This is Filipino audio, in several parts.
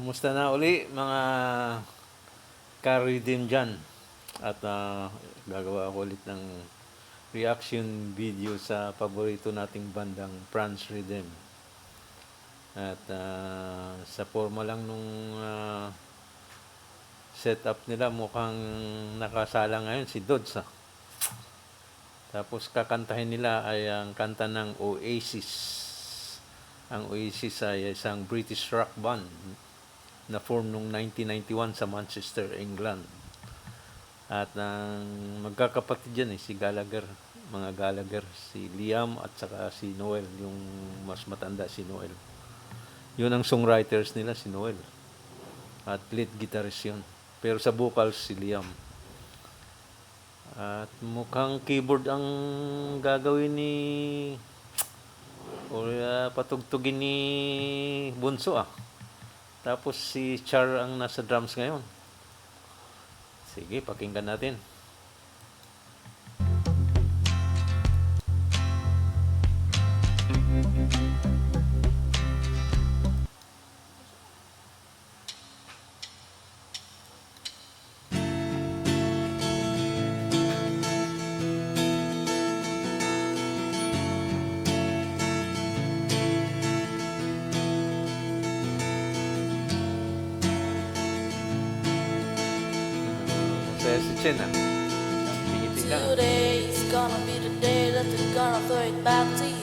Musta na uli mga ka-redeem dyan. At gagawa ako ulit ng reaction video sa paborito nating bandang Franz Redeem. At sa forma lang nung setup nila, mukhang nakasala ngayon si Dodds. Tapos kakantahin nila ay ang kanta ng Oasis. Ang Oasis ay isang British rock band na form noong 1991 sa Manchester, England. At magkakapatid dyan si Gallagher, mga Gallagher, si Liam at saka si Noel, yung mas matanda si Noel. Yun ang songwriters nila, si Noel. At lead guitarist yun. Pero sa vocals si Liam. At mukhang keyboard ang gagawin ni o patugtugin ni Bunso Tapos si Char ang nasa drums ngayon. Sige, pakinggan natin. Si Chen Today is gonna be the day that they're gonna throw it back to you.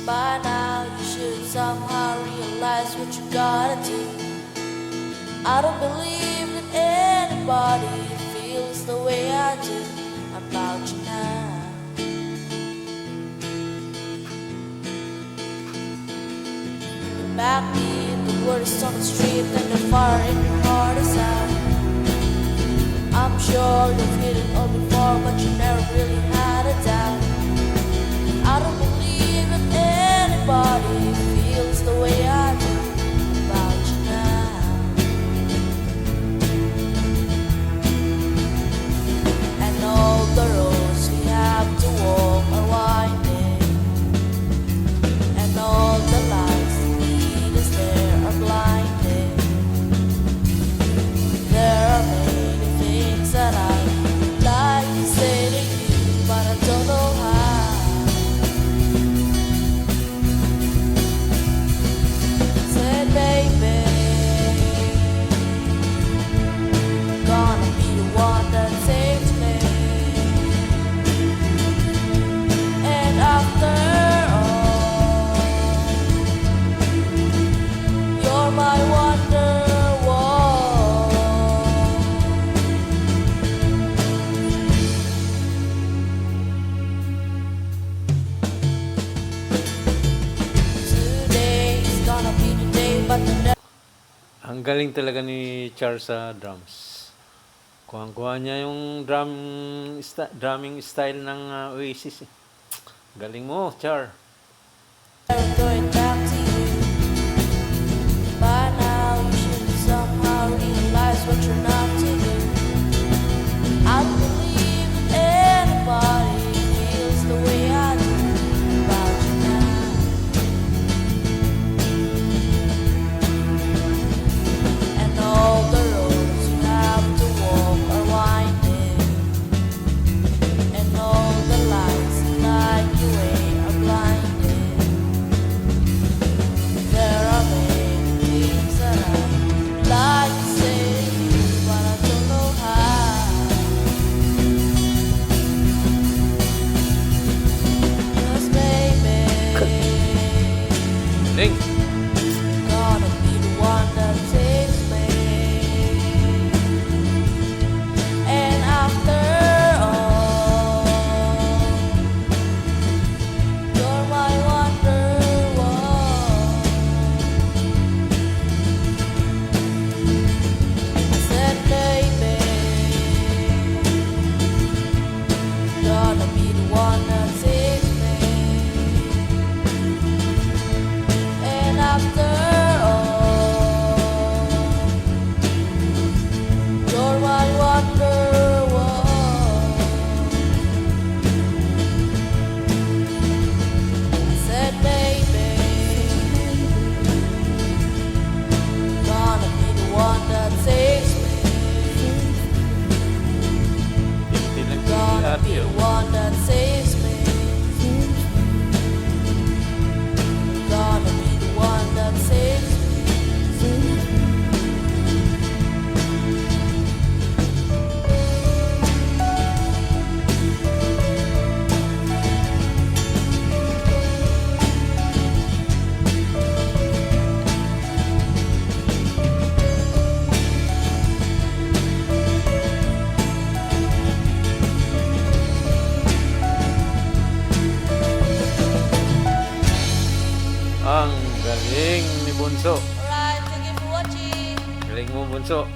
By now you should somehow realize what you gotta do. I don't believe that anybody feels the way I do about you now. You back me, the word is on the street and the fire in your heart is out. I'm sure you've hit it all before, but you never really had a doubt. I don't believe that anybody feels the way I do about you now. And all the roads we have to walk are winding, and all the lights that lead us there are blinding. There are many things that I'd like to say to you, but I don't know how. Said, baby, gonna be the one that saves me. And after all, you're my wonderwall. Ang galing talaga ni Char sa drums. Kuha niya yung drumming style ng Oasis. Galing mo, Char. Throw it back to you. By now you should somehow realize what you're not to do. I don't believe that anybody feels the way I do about you now. And all the roads you have to walk are winding, and all the lights that light your way are blinding. Galing ni Bunso. Alright, thank you for watching. Galing mo, Bunso.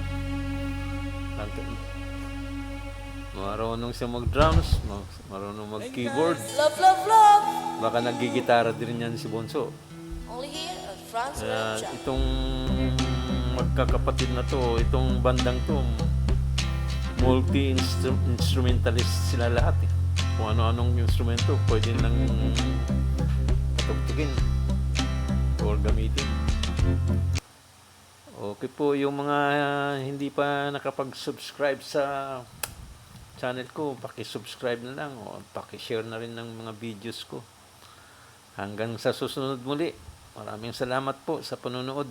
Marunong siya mag-drums, marunong mag-keyboard. Love, love, love. Baka nagigitara din yan si Bunso. Only here at France Kaya Shop. itong magkakapatid na to, itong bandang to, multi-instrumentalist sila lahat eh. Kung ano-anong instrumento, pwede nang patugtugin or gamitin. Okay po, yung mga hindi pa nakapag-subscribe sa channel ko, paki-subscribe na lang o paki-share na rin ng mga videos ko. Hanggang sa susunod muli. Maraming salamat po sa panonood.